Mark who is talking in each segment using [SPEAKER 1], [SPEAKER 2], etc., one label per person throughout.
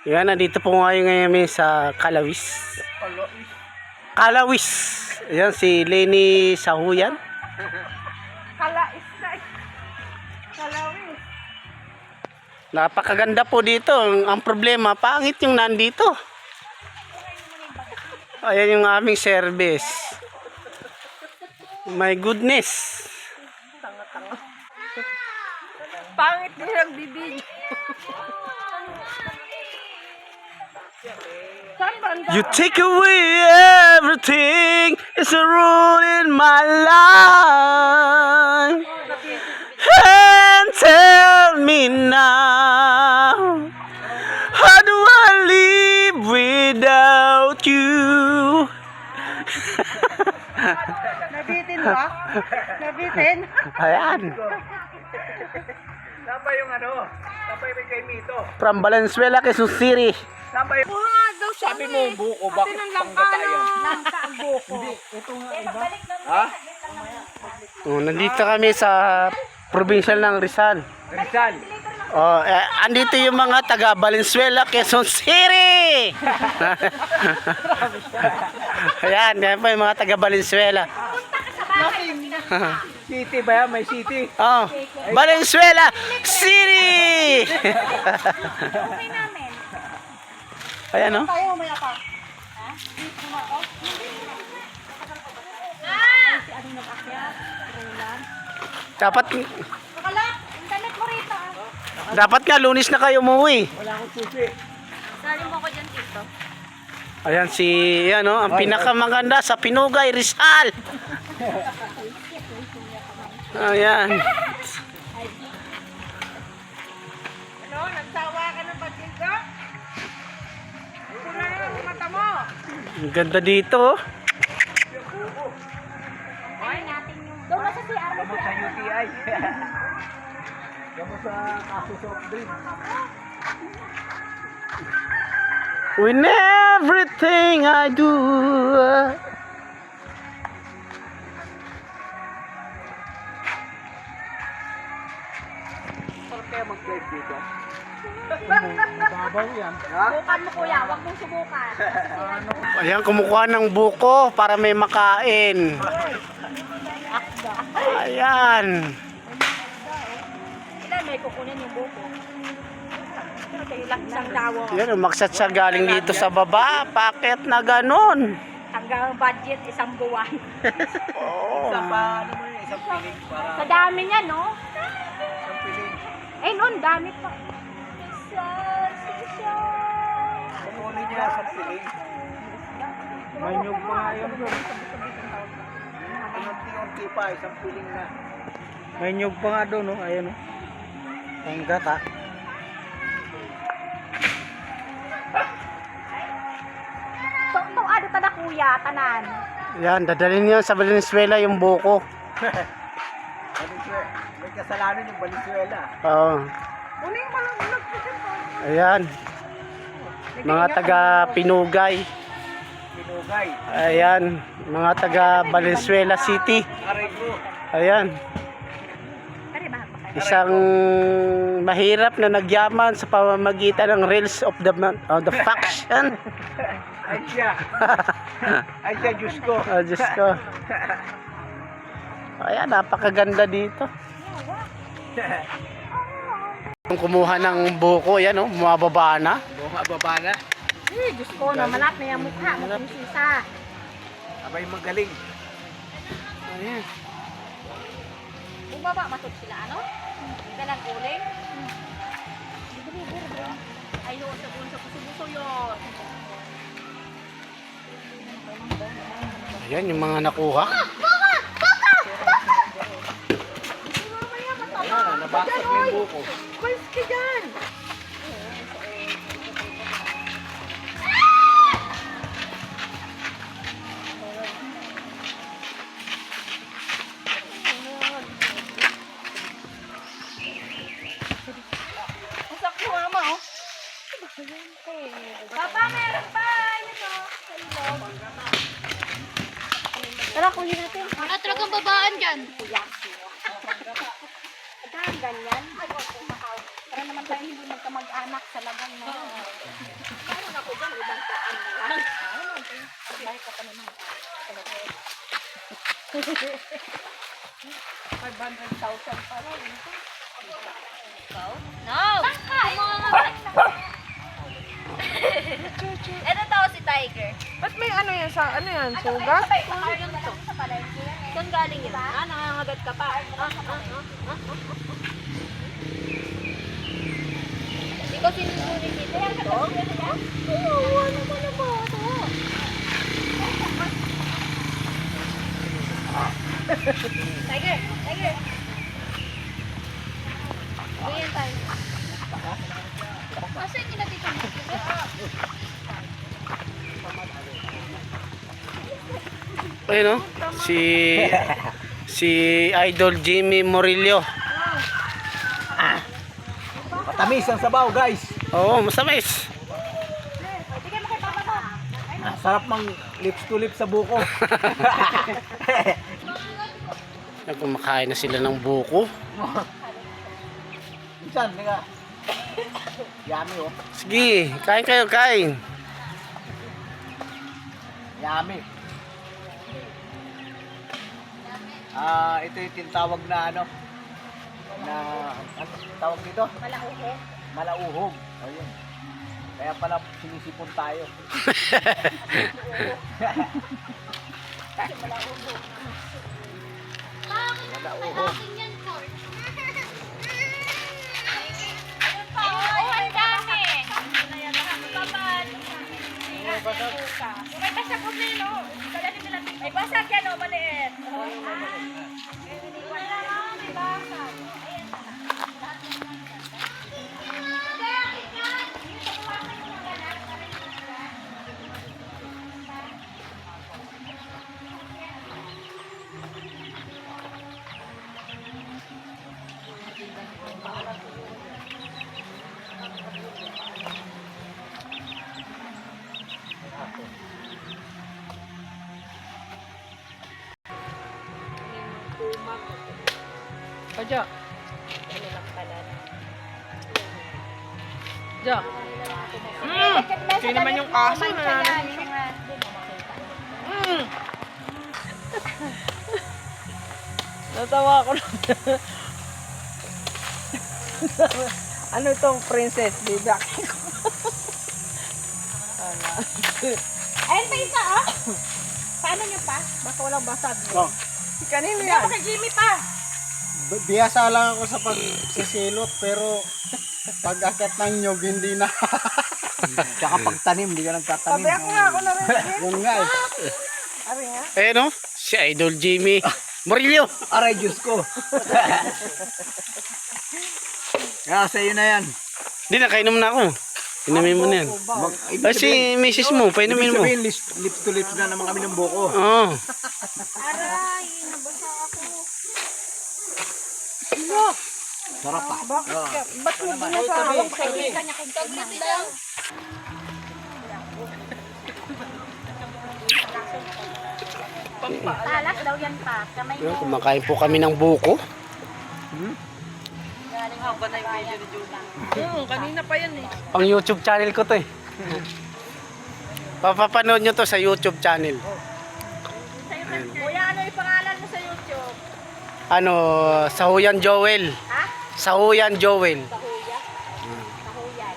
[SPEAKER 1] Yan, nandito po ngayon sa Kalawis. Kalawis. Ayan, si Lenny Sahuyan.
[SPEAKER 2] Kalawis. Kalawis.
[SPEAKER 1] Napakaganda po dito. Ang problema, pangit yung nandito. Ayan yung aming service. My goodness.
[SPEAKER 2] Tanga-tanga. Pangit din ang bibig.
[SPEAKER 1] You take away everything. It's a rule in my life. And tell me now, how do I live without you?
[SPEAKER 2] Nabitin ba? Nabitin?
[SPEAKER 1] Ayan.
[SPEAKER 3] Sabay yung ano, sabay rin kay Mito.
[SPEAKER 1] From Valenzuela, Quezon City.
[SPEAKER 3] Sabay. Sabi mo buko, bakit panggatayan?
[SPEAKER 2] Langka ang buko.
[SPEAKER 3] Ito nga iba. Ha?
[SPEAKER 1] Nandito kami sa probinsya ng Rizal.
[SPEAKER 3] Rizal.
[SPEAKER 1] Andito yung mga taga Valenzuela, Quezon City. Ayan, yan po yung mga taga Valenzuela.
[SPEAKER 3] City ba yan? May city.
[SPEAKER 1] Oh, Valenzuela City. Ayan, no?
[SPEAKER 2] Tayo mamaya pa.
[SPEAKER 1] Dapat
[SPEAKER 2] Nakalap! Internet mo rito.
[SPEAKER 1] dapat nga Lunes na kayo umuwi.
[SPEAKER 3] Wala akong susi.
[SPEAKER 2] Sali mo ko dyan dito.
[SPEAKER 1] Ayan si, yan, no? Ang pinakamaganda sa Pinugay, Rizal. Ayan.
[SPEAKER 2] Ano? Nagsawa ka ng pagkinto? Pula na ang mata mo.
[SPEAKER 1] Ang ganda dito.
[SPEAKER 2] Ay, natin yung... Doon sa CR mo.
[SPEAKER 3] Gamot sa UTI. Gamot sa kaso soft drink.
[SPEAKER 1] When everything I do.
[SPEAKER 3] Parang kaya mag-drive dito. Babaw yan. Ha?
[SPEAKER 2] Subukan mo kuya, huwag mong subukan.
[SPEAKER 1] Ayan, kumukuha ng buko para may makain. Ayan.
[SPEAKER 2] Ilan may kukunin yung buko? Ilang isang dawo.
[SPEAKER 1] Yan, umaksat siya galing dito sa baba. Bakit na ganon?
[SPEAKER 2] Hanggang budget isang buwan.
[SPEAKER 1] Oh.
[SPEAKER 3] Isang pa, ano mo yun? Isang piling para...
[SPEAKER 2] Sa dami niya, no?
[SPEAKER 3] Isang piling.
[SPEAKER 2] Eh, noon, dami pa.
[SPEAKER 3] Kukunin niya isang piling. May nyug pa nga yun doon. Unti-unti pa, isang piling na. May nyug pa nga doon, no? Ayan, no? Ang gata.
[SPEAKER 2] So, ano tada kuya, tanan?
[SPEAKER 1] Yan, dadalhin niya sa Valenzuela yung buko.
[SPEAKER 3] Valenzuela. May kasalanan yung Valenzuela.
[SPEAKER 1] Oo.
[SPEAKER 2] Uling mo lang ulag ko dyan.
[SPEAKER 1] Ayan. Mga taga Pinugay.
[SPEAKER 3] Pinugay.
[SPEAKER 1] Ayan. Mga taga Valenzuela City.
[SPEAKER 3] Arego.
[SPEAKER 1] Ayan.
[SPEAKER 2] Kari ba?
[SPEAKER 1] Isang mahirap na nagyaman sa pamamagitan ng rails of the faction.
[SPEAKER 3] Ay siya. Ay siya, Diyos ko.
[SPEAKER 1] Oh, Diyos ko. Ayan, napakaganda dito. Kung kumuha ng buko, yan, oh, bumababa na.
[SPEAKER 3] Bunga baba na.
[SPEAKER 2] Eh, Diyos ko, namanap na yung mukha. Makumisisa.
[SPEAKER 3] Abay magaling.
[SPEAKER 1] Ayan.
[SPEAKER 2] Bumaba, matod sila, ano? Ganang uling. Ay, yun, sa puso yun.
[SPEAKER 1] Ayan, yung mga nakuha.
[SPEAKER 3] Ayan, nabasag na yung buko.
[SPEAKER 2] Pwes ka dyan. Papa, meron pa! Ito. Tara, kunin natin.
[SPEAKER 4] Wala talagang babaan dyan.
[SPEAKER 2] Ito, ganyan. Para naman tayo hindi magkamag-anak sa lagang na. Parang ako dyan, ibang taan na lang. Bahay ka pa naman. 500,000 pa rin.
[SPEAKER 4] No! Ito tao si Tiger.
[SPEAKER 5] Ba't may ano yan sa, ano yan, sugat?
[SPEAKER 4] Saan galing yun? Nangangagat ka pa. Hindi ko sinusulit dito. Oo, ano mo na ba ito? Tiger! Tiger! Ganyan tayo. Kasi hindi natin ito.
[SPEAKER 1] Ayun no? Si Idol Jimmy Morillo.
[SPEAKER 3] Matamis ang sabaw, guys.
[SPEAKER 1] Oo, masamis.
[SPEAKER 3] Sarap mang lips to lips sa buko.
[SPEAKER 1] Kumakain na sila ng buko.
[SPEAKER 3] Minsan, teka. Yummy, oh.
[SPEAKER 1] Sige, kain kayo, kain.
[SPEAKER 3] Yummy. Ito yung tinatawag na ano, na, ano tawag dito?
[SPEAKER 2] Malauhog.
[SPEAKER 3] Malauhog. Ayun. Kaya pala sinisipon tayo. Malauhog.
[SPEAKER 4] Ang dami.
[SPEAKER 2] May basag ko nilo. May basag yan o, maliit. Wala lang, may basag.
[SPEAKER 5] Kadya. Kadya. Kaya naman yung aso na. Natawa ako lang. Ano itong princess? Bibak ko.
[SPEAKER 2] Ayun pa isa, oh. Paano nyo pa? Baka walang basag.
[SPEAKER 3] Oh,
[SPEAKER 5] Si kanino
[SPEAKER 2] Hindi
[SPEAKER 5] yan?
[SPEAKER 2] ako kay Jimmy pa.
[SPEAKER 3] biyasa lang ako sa pagsisilot, pero pag akit ng nyog, hindi na. Tsaka pagtanim, hindi ka nagtatanim.
[SPEAKER 5] Sabi ako nga ako na rin.
[SPEAKER 3] Yun nga eh.
[SPEAKER 5] Ari nga.
[SPEAKER 1] Ayun no? Si Idol Jimmy Morillo.
[SPEAKER 3] Aray, Diyos ko. Kaya sa'yo na yan.
[SPEAKER 1] Hindi, nakainom na ako. Inumin mo na yan. Ay, si misis mo, painumin mo.
[SPEAKER 3] Ibig sabihin, lips to lips na naman kami ng buko.
[SPEAKER 1] Oo.
[SPEAKER 2] Aray, nabasa ako.
[SPEAKER 3] Sarap pa.
[SPEAKER 5] Ba't mo binasawang
[SPEAKER 2] Sa kanya kanya. Talas daw yan pa. Kamay
[SPEAKER 1] Ayun,
[SPEAKER 2] mo.
[SPEAKER 1] kumakain po kami ng buko.
[SPEAKER 5] kanina pa yan eh.
[SPEAKER 1] Pang YouTube channel ko to eh. Papapanood nyo to sa YouTube channel.
[SPEAKER 2] Kuya, ano yung pangalan mo sa YouTube?
[SPEAKER 1] Ano, Sahuyan Joel.
[SPEAKER 2] Ha?
[SPEAKER 1] Sahuyan Joel.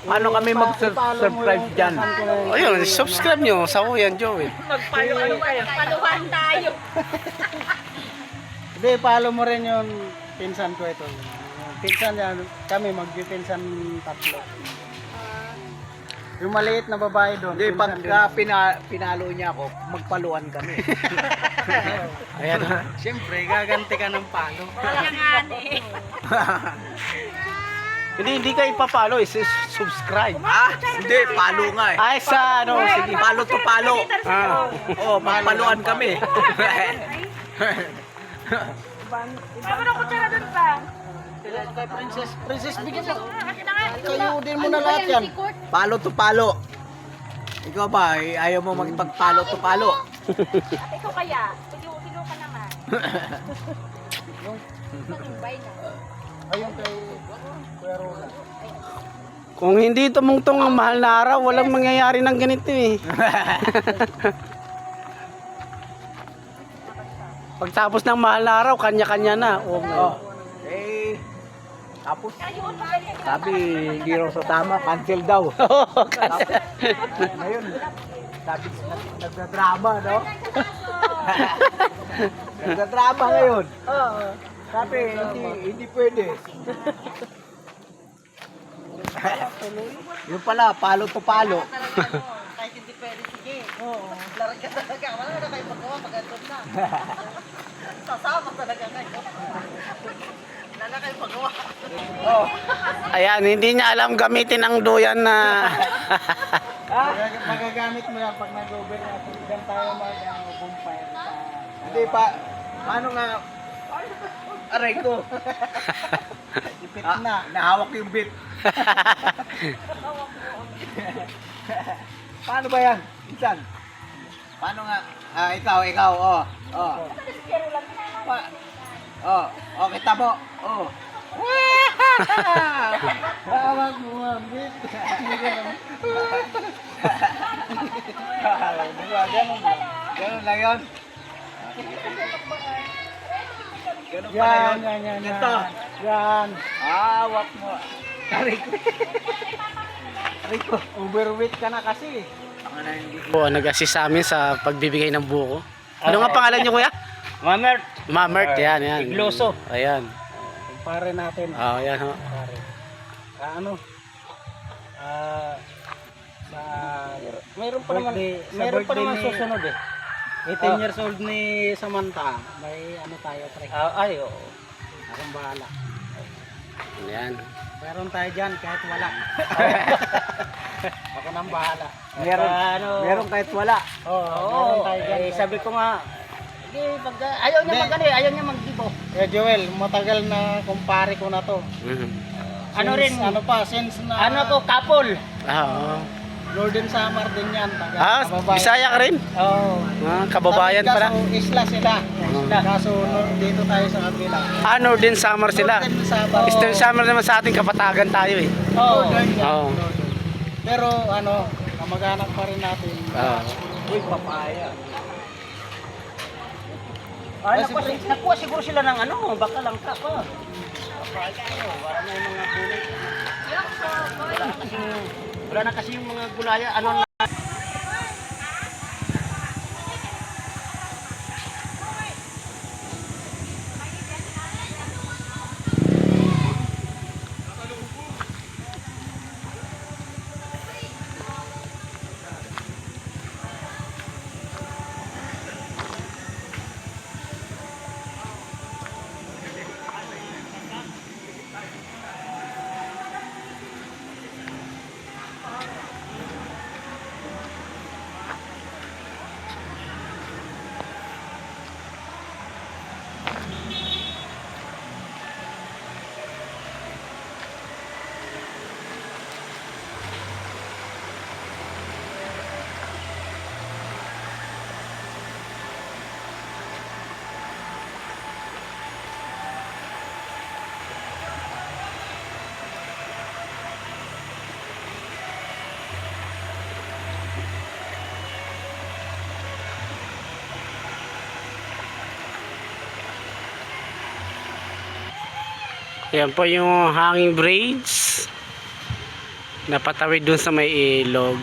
[SPEAKER 3] Paano kami mag-subscribe dyan?
[SPEAKER 1] Ayun, subscribe nyo, Sahuyan Joel.
[SPEAKER 5] Magpalo kayo.
[SPEAKER 2] Paluhan tayo.
[SPEAKER 3] Hindi, follow mo rin yung pinsan ko ito. Pinsan yan, kami magpipinsan tatlo. Yung maliit na babae doon. Hindi, pagka pinalo niya ako, magpaluan kami.
[SPEAKER 1] Ayan.
[SPEAKER 3] Siyempre, gaganti ka ng palo.
[SPEAKER 2] Wala nga eh.
[SPEAKER 1] Hindi ka ipapalo, subscribe.
[SPEAKER 3] Hindi, palo nga eh.
[SPEAKER 1] Ay, sa ano, sige.
[SPEAKER 3] Palo to palo.
[SPEAKER 1] Ah.
[SPEAKER 3] Oo, magpaluan kami.
[SPEAKER 2] Tama na kutsara doon pa.
[SPEAKER 3] Princess, bigyan mo.
[SPEAKER 2] Kasi na nga.
[SPEAKER 3] Kayo din mo na lahat yan. Palo to palo. Ikaw ba, ayaw mo magpagpalo to palo?
[SPEAKER 2] At ikaw kaya, sino ka naman? Manumbay na.
[SPEAKER 3] Ayun kay Kuya Rola.
[SPEAKER 1] Kung hindi tumungtong ang mahal na araw, walang mangyayari ng ganito eh. Pagtapos ng mahal na araw, kanya-kanya na.
[SPEAKER 3] Oh. Eh, tapos, sabi, hindi raw sa tama, cancel daw. Ngayon, sabi, nagdadrama, no? Nagdadrama ngayon. Sabi, hindi pwede. Yung pala, palo to palo.
[SPEAKER 5] Kahit hindi pwede, sige. Oo. Larag ka talaga. Wala na kayo magawa pag andun na. Sasama talaga kayo. Wala na kayo magawa.
[SPEAKER 3] Oh.
[SPEAKER 1] Ayan, hindi niya alam gamitin ang duyan na...
[SPEAKER 3] Magagamit mo yan pag nag-over natin. Diyan tayo mag-bonfire. Hindi pa, paano nga, aray ko. Ipit na. Nahawak yung bit. Paano ba yan? Insan? Paano nga? Ikaw, oh. Kita mo. Oh. Hawak mo ang bit. Ganun lang yun. Ganun pala yun. Ito. Yan. Hawak mo. Rico, overweight ka na kasi.
[SPEAKER 1] Po, nag-assist sa amin sa pagbibigay ng buko. Ano nga pangalan niyo, kuya?
[SPEAKER 3] Mamert.
[SPEAKER 1] Mamert, yan, yan.
[SPEAKER 3] Igloso.
[SPEAKER 1] Ayan.
[SPEAKER 3] Kumpare natin.
[SPEAKER 1] Ayan, ho.
[SPEAKER 3] Kumpare. Mayroon pa naman susunod eh. 18 years old ni Samantha. May ano tayo, pre. Ay, oo. Akong bahala.
[SPEAKER 1] Ayan.
[SPEAKER 3] Meron tayo dyan kahit wala. Ako nang bahala. Meron kahit wala. Meron tayo dyan.
[SPEAKER 5] Sabi ko nga, ayaw niya mag-gibo.
[SPEAKER 3] Joel, matagal na kumpare ko na to.
[SPEAKER 5] Ano rin?
[SPEAKER 3] Since na...
[SPEAKER 5] Couple.
[SPEAKER 1] Oo.
[SPEAKER 3] Northern Samar din yan. Kababayan.
[SPEAKER 1] Bisaya ka rin?
[SPEAKER 3] Oo.
[SPEAKER 1] Kababayan pala.
[SPEAKER 3] Kaso isla sila. Kaso dito tayo sa kabila.
[SPEAKER 1] Northern Samar sila.
[SPEAKER 3] Northern Samar.
[SPEAKER 1] Eastern Samar naman sa ating kapatagan tayo eh.
[SPEAKER 3] Oo.
[SPEAKER 1] Oo.
[SPEAKER 3] Pero kamag-anak pa rin natin. Uy, papaya.
[SPEAKER 5] Nakuha siguro sila ng baka lang ka pa. Wala na yung mga gulay. Wala na kasi yung mga gulaya. Na?
[SPEAKER 1] Yan po yung hanging braids. Napatawid dun sa may ilog.